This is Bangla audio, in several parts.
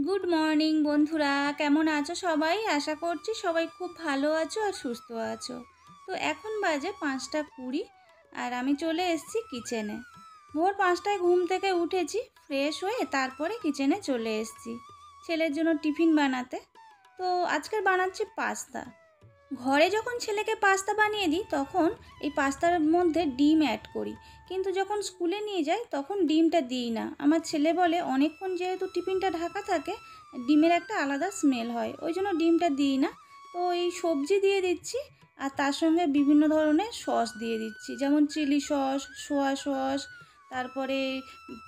গুড মর্নিং বন্ধুরা, কেমন আছো সবাই? আশা করছি সবাই খুব ভালো আছো আর সুস্থ আছো। তো এখন বাজে 5টা 20 আর আমি চলে এসেছি কিচেনে। ভোর 5টায় ঘুম থেকে উঠেছি, ফ্রেশ হয়ে তারপরে কিচেনে চলে এসেছি ছেলের জন্য টিফিন বানাতে। তো আজকের বানাচ্ছি পাস্তা। ঘরে যখন ছেলেকে পাস্তা বানিয়ে দিই তখন এই পাস্তার মধ্যে ডিম অ্যাড করি, কিন্তু যখন স্কুলে নিয়ে যাই তখন ডিমটা দিই না। আমার ছেলে বলে অনেকক্ষণ যেহেতু টিফিনটা ঢাকা থাকে, ডিমের একটা আলাদা স্মেল হয়, ওই জন্য ডিমটা দিই না। তো এই সবজি দিয়ে দিচ্ছি আর তার সঙ্গে বিভিন্ন ধরনের সস দিয়ে দিচ্ছি, যেমন চিলি সস, সোয়া সস, তারপরে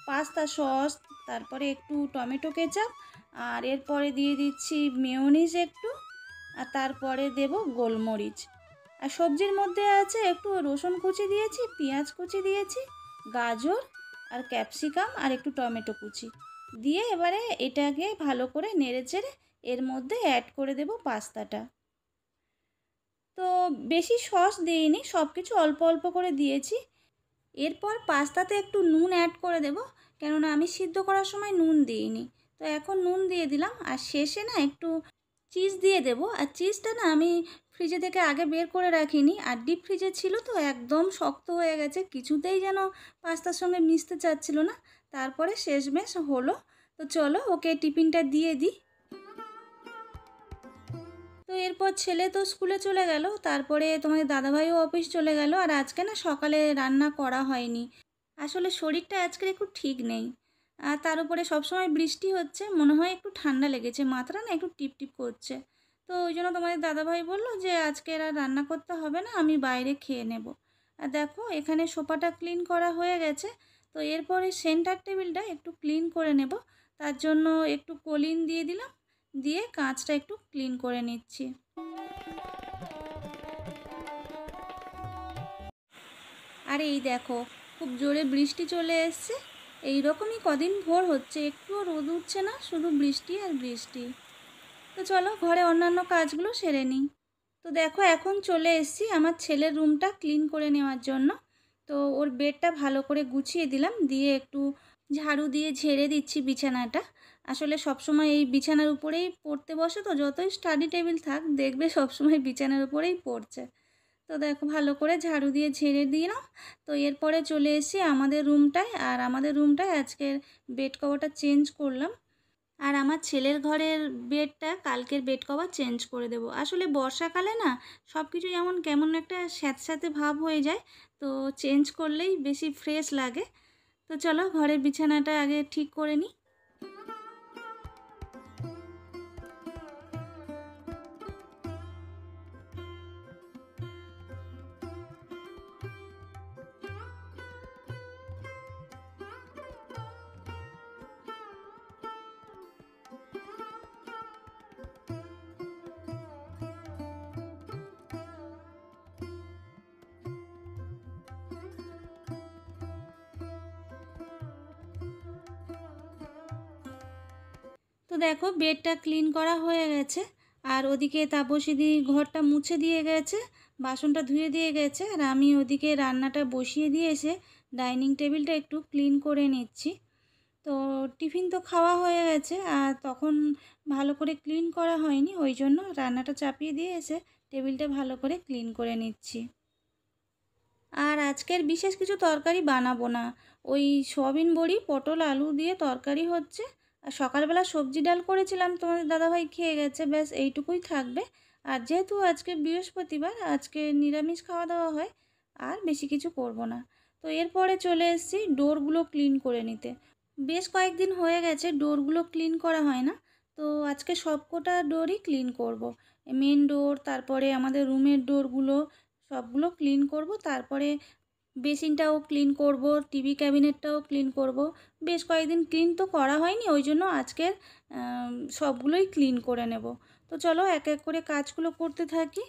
পাস্তা সস, তারপরে একটু টমেটো কেচাপ, আর এরপরে দিয়ে দিচ্ছি মেয়োনিজ একটু, আর তারপরে দেব গোলমরিচ। আর সবজির মধ্যে আছে একটু রসুন কুচি দিয়েছি, পেঁয়াজ কুচি দিয়েছি, গাজর আর ক্যাপসিকাম আর একটু টমেটো কুচি দিয়ে এবারে এটাকে ভালো করে নেড়েচেড়ে এর মধ্যে অ্যাড করে দেব পাস্তাটা। তো বেশি সস দিইনি, সব কিছু অল্প অল্প করে দিয়েছি। এরপর পাস্তাতে একটু নুন অ্যাড করে দেব, কেননা আমি সিদ্ধ করার সময় নুন দিইনি। তো এখন নুন দিয়ে দিলাম, আর শেষে না একটু চিজ দিয়ে দেব। আর চিজটা না আমি ফ্রিজে থেকে আগে বের করে রাখিনি, আর ডিপ ফ্রিজে ছিল তো একদম শক্ত হয়ে গেছে, কিছুতেই যেন পাস্তার সঙ্গে মিশতে চাচ্ছিল না। তারপরে শেষমেশ হলো। তো চলো ওকে টিফিনটা দিয়ে দিই। তো এরপর ছেলে তো স্কুলে চলে গেল, তারপরে তোমাদের দাদাভাইও অফিস চলে গেল, আর আজকে না সকালে রান্না করা হয়নি। আসলে শরীরটা আজকের একটু ঠিক নেই, আর তার উপরে সবসময় বৃষ্টি হচ্ছে, মনে হয় একটু ঠান্ডা লেগেছে, মাথাটা না একটু টিপ টিপ করছে। তো ওই জন্য তোমাদের দাদাভাই বললো যে আজকে আর রান্না করতে হবে না, আমি বাইরে খেয়ে নেব। আর দেখো এখানে সোফাটা ক্লিন করা হয়ে গেছে। তো এরপরে সেন্টার টেবিলটা একটু ক্লিন করে নেব, তার জন্য একটু কলিন দিয়ে দিলাম, দিয়ে কাঁচটা একটু ক্লিন করে নিচ্ছি। আর এই দেখো খুব জোরে বৃষ্টি চলে এসছে। এই রকমই কদিন ভোর হচ্ছে, একটুও রোদ উঠছে না, শুধু বৃষ্টি আর বৃষ্টি। তো চলো ঘরে অন্যান্য কাজগুলো সেরে নিই। তো দেখো এখন চলে এসেছি আমার ছেলের রুমটা ক্লিন করে নেওয়ার জন্য। তো ওর বেডটা ভালো করে গুছিয়ে দিলাম, দিয়ে একটু ঝাড়ু দিয়ে ঝেড়ে দিচ্ছি বিছানাটা। আসলে সবসময় এই বিছানার উপরেই পড়তে বসে, তো যতই স্টাডি টেবিল থাক দেখবে সবসময় বিছানার উপরেই পড়ছে। তো দেখো ভালো করে ঝাড়ু দিয়ে ঝেড়ে দিলাম। তো এরপরে চলে এসেছি আমাদের রুমটায়, আর আমাদের রুমটায় আজকের বেড কভারটা চেঞ্জ করলাম। আর আমার ছেলের ঘরের বেডটা কালকের বেড কভার চেঞ্জ করে দেব। আসলে বর্ষাকালে না সব কিছু যেমন কেমন একটা স্যাঁতস্যাঁতে ভাব হয়ে যায়, তো চেঞ্জ করলেই বেশি ফ্রেশ লাগে। তো চলো ঘরের বিছানাটা আগে ঠিক করে নিই। তো দেখো বেডটা ক্লিন করা হয়ে গেছে, আর ওদিকে তাপসীদি ঘরটা মুছে দিয়ে গেছে, বাসনটা ধুয়ে দিয়ে গেছে, আর আমি ওদিকে রান্নাটা বসিয়ে দিয়ে এসে ডাইনিং টেবিলটা একটু ক্লিন করে নিচ্ছি। তো টিফিন তো খাওয়া হয়ে গেছে, আর তখন ভালো করে ক্লিন করা হয়নি, ওই জন্য রান্নাটা চাপিয়ে দিয়ে এসে টেবিলটা ভালো করে ক্লিন করে নিচ্ছি। আর আজকের বিশেষ কিছু তরকারি বানাবো না, ওই সয়াবিন বড়ি পটল আলু দিয়ে তরকারি হচ্ছে। আর সকালবেলা সবজি ডাল করেছিলাম, তোমাদের দাদাভাই খেয়ে গেছে, ব্যাস এইটুকুই থাকবে। আর যেহেতু আজকে বৃহস্পতিবার, আজকে নিরামিষ খাওয়া দাওয়া হয়, আর বেশি কিছু করব না। তো এরপরে চলে এসেছি ডোরগুলো ক্লিন করে নিতে। বেশ কয়েকদিন হয়ে গেছে ডোরগুলো ক্লিন করা হয় না, তো আজকে সবকটা ডোরই ক্লিন করব। মেন ডোর, তারপরে আমাদের রুমের ডোরগুলো সবগুলো ক্লিন করব, তারপরে বেসিনটাও ক্লিন করব, টিভি ক্যাবিনেটটাও ক্লিন করব। বেশ কয়েকদিন ক্লিন তো করা হয়নি, ওই জন্য আজকের সবগুলোই ক্লিন করে নেব। তো চলো এক এক করে কাজগুলো করতে থাকি।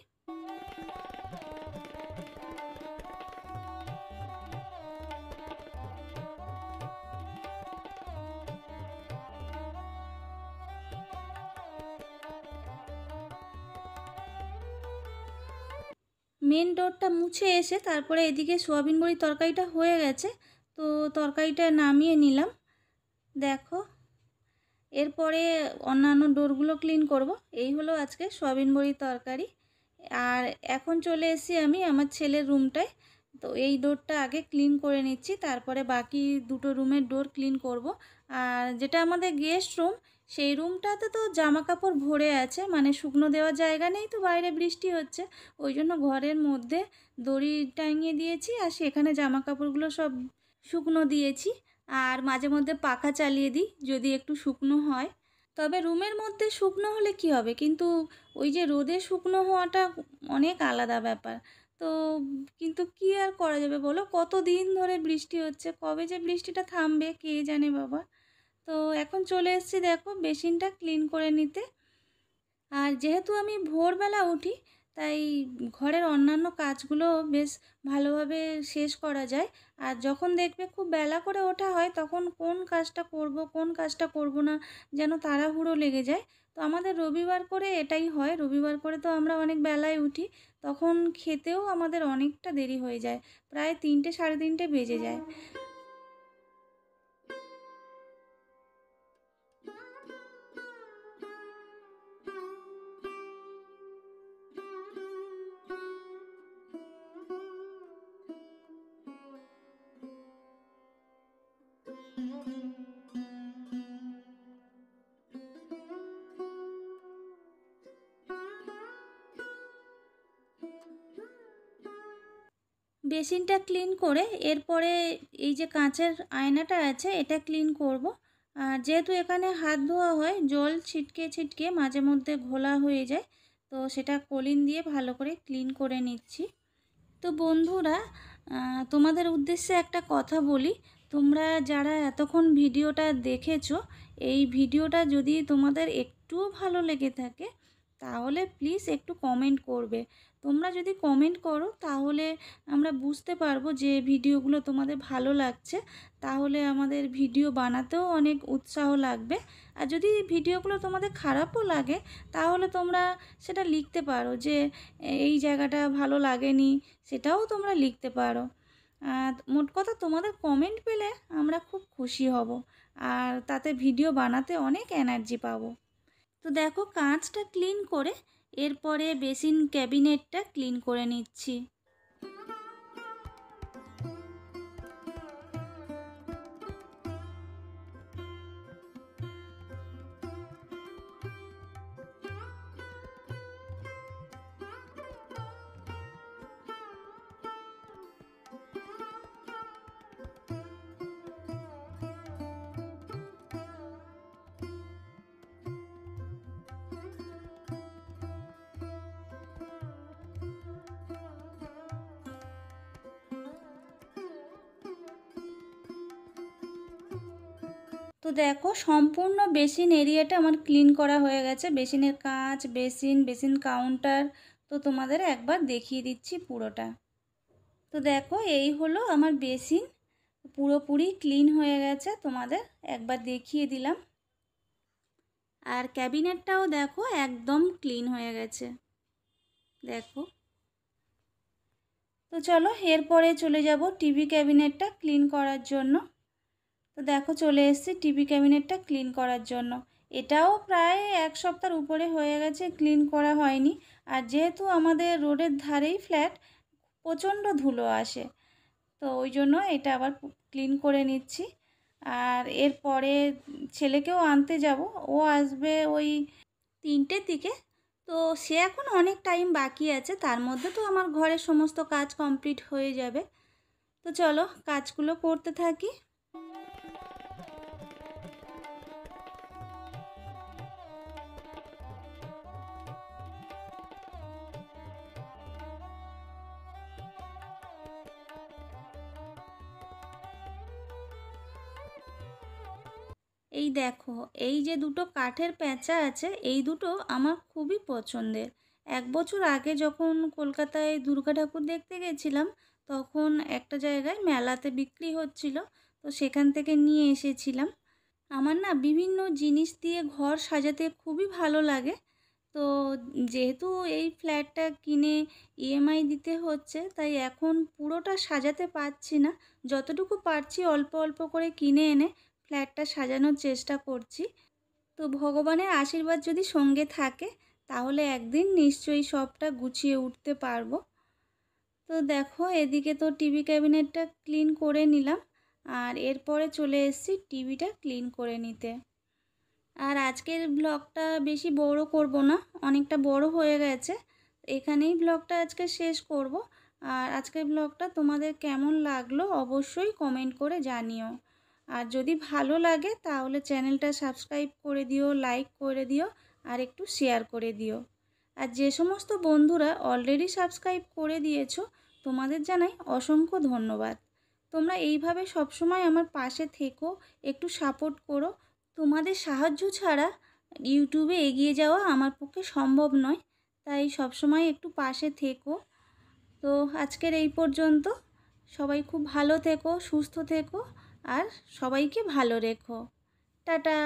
মেন ডোরটা মুছে এসে তারপরে এদিকে সোয়াবিন বড়ির তরকারিটা হয়ে গেছে, তো তরকারিটা নামিয়ে নিলাম। দেখো এরপরে অন্যান্য ডোরগুলো ক্লিন করব। এই হলো আজকে সয়াবিন বড়ির তরকারি। আর এখন চলে এসেছি আমি আমার ছেলের রুমটায়। তো এই ডোরটা আগে ক্লিন করে নিচ্ছি, তারপরে বাকি দুটো রুমের ডোর ক্লিন করব। আর যেটা আমাদের গেস্ট রুম, সেই রুমটাতে তো জামা কাপড় ভরে আছে, মানে শুকনো দেওয়ার জায়গা নেই, তো বাইরে বৃষ্টি হচ্ছে, ওই জন্য ঘরের মধ্যে দড়ি টাঙিয়ে দিয়েছি আর সেখানে জামা কাপড়গুলো সব শুকনো দিয়েছি। আর মাঝে মধ্যে পাখা চালিয়ে দিই যদি একটু শুকনো হয়। তবে রুমের মধ্যে শুকনো হলে কি হবে, কিন্তু ওই যে রোদে শুকনো হওয়াটা অনেক আলাদা ব্যাপার। তো কিন্তু কি আর করা যাবে বলো, কতদিন ধরে বৃষ্টি হচ্ছে, কবে যে বৃষ্টিটা থামবে কে জানে বাবা। তো এখন চলে এসেছি দেখো বেসিনটা ক্লিন করে নিতে। আর যেহেতু আমি ভোরবেলা উঠি, তাই ঘরের অন্যান্য কাজগুলো বেশ ভালোভাবে শেষ করা যায়। আর যখন দেখবে খুব বেলা করে ওঠা হয়, তখন কোন কাজটা করব কোন কাজটা করব না যেন তাড়াহুড়ো লেগে যায়। তো আমাদের রবিবার করে এটাই হয়, রবিবার করে তো আমরা অনেক বেলায় উঠি, তখন খেতেও আমাদের অনেকটা দেরি হয়ে যায়, প্রায় 3টে 3:30 বেজে যায়। বেসিনটা ক্লিন করে এরপরে এই যে কাঁচের আয়নাটা আছে এটা ক্লিন করব। আর যেহেতু এখানে হাত ধোয়া হয়, জল ছিটকে ছিটকে মাঝে মধ্যে ঘোলা হয়ে যায়, তো সেটা কলিন দিয়ে ভালো করে ক্লিন করে নিচ্ছি। তো বন্ধুরা, তোমাদের উদ্দেশ্যে একটা কথা বলি। তোমরা যারা এতক্ষণ ভিডিওটা দেখেছো, এই ভিডিওটা যদি তোমাদের একটুও ভালো লেগে থাকে, তাহলে প্লিজ একটু কমেন্ট করবে। তোমরা যদি কমেন্ট করো তাহলে আমরা বুঝতে পারবো যে ভিডিওগুলো তোমাদের ভালো লাগছে, তাহলে আমাদের ভিডিও বানাতেও অনেক উৎসাহ লাগবে। আর যদি ভিডিওগুলো তোমাদের খারাপও লাগে, তাহলে তোমরা সেটা লিখতে পারো যে এই জায়গাটা ভালো লাগেনি, সেটাও তোমরা লিখতে পারো। মোট কথা তোমাদের কমেন্ট পেলে আমরা খুব খুশি হব, আর তাতে ভিডিও বানাতে অনেক এনার্জি পাবো। তো দেখো কাঁচটা ক্লিন করে এরপরে বেসিন ক্যাবিনেটটা ক্লিন করে নিচ্ছি। তো দেখো সম্পূর্ণ বেসিন এরিয়াটা আমার ক্লিন করা হয়ে গেছে, বেসিনের কাঁচ, বেসিন কাউন্টার। তো তোমাদের একবার দেখিয়ে দিচ্ছি পুরোটা। তো দেখো এই হলো আমার বেসিন, পুরোপুরি ক্লিন হয়ে গেছে, তোমাদের একবার দেখিয়ে দিলাম। আর ক্যাবিনেটটাও দেখো একদম ক্লিন হয়ে গেছে, দেখো। তো চলো এরপরে চলে যাব টিভি ক্যাবিনেটটা ক্লিন করার জন্য। তো দেখো চলে এসেছি টিভি ক্যাবিনেটটা ক্লিন করার জন্য। এটাও প্রায় 1 সপ্তাহের উপরে হয়ে গেছে ক্লিন করা হয়নি। আর যেহেতু আমাদের রোডের ধারেই ফ্ল্যাট, প্রচণ্ড ধুলো আসে, তো ওই জন্য এটা আবার ক্লিন করে নিচ্ছি। আর এরপরে ছেলেকেও আনতে যাব, ও আসবে ওই 3টের দিকে। তো সে এখন অনেক টাইম বাকি আছে, তার মধ্যে তো আমার ঘরের সমস্ত কাজ কমপ্লিট হয়ে যাবে। তো চলো কাজগুলো করতে থাকি। এই দেখো, এই যে দুটো কাঠের প্যাঁচা আছে, এই দুটো আমার খুবই পছন্দের। 1 বছর আগে যখন কলকাতায় দুর্গা ঠাকুর দেখতে গেছিলাম, তখন একটা জায়গায় মেলাতে বিক্রি হচ্ছিল, তো সেখান থেকে নিয়ে এসেছিলাম। আমার না বিভিন্ন জিনিস দিয়ে ঘর সাজাতে খুবই ভালো লাগে। তো যেহেতু এই ফ্ল্যাটটা কিনে ইএমআই দিতে হচ্ছে, তাই এখন পুরোটা সাজাতে পারছি না, যতটুকু পারছি অল্প অল্প করে কিনে এনে ফ্ল্যাটটা সাজানোর চেষ্টা করছি। তো ভগবানের আশীর্বাদ যদি সঙ্গে থাকে তাহলে একদিন নিশ্চয়ই সবটা গুছিয়ে উঠতে পারবো। তো দেখো এদিকে তো টিভি ক্যাবিনেটটা ক্লিন করে নিলাম, আর এরপরে চলে এসেছি টিভিটা ক্লিন করে নিতে। আর আজকের ব্লগটা বেশি বড় করব না, অনেকটা বড় হয়ে গেছে। এখানেই ব্লগটা আজকে শেষ করব। আর আজকের ব্লগটা তোমাদের কেমন লাগলো অবশ্যই কমেন্ট করে জানিও। আর যদি ভালো লাগে তাহলে চ্যানেলটা সাবস্ক্রাইব করে দিও, লাইক করে দিও, আর একটু শেয়ার করে দিও। আর যে সমস্ত বন্ধুরা অলরেডি সাবস্ক্রাইব করে দিয়েছো তোমাদের জানাই অসংখ্য ধন্যবাদ। তোমরা এইভাবে সবসময় আমার পাশে থেকো, একটু সাপোর্ট করো। তোমাদের সাহায্য ছাড়া ইউটিউবে এগিয়ে যাওয়া আমার পক্ষে সম্ভব নয়, তাই সবসময় একটু পাশে থেকো। তো আজকের এই পর্যন্ত। সবাই খুব ভালো থেকো, সুস্থ থেকো, আর সবাইকে ভালো রেখো। টাটা।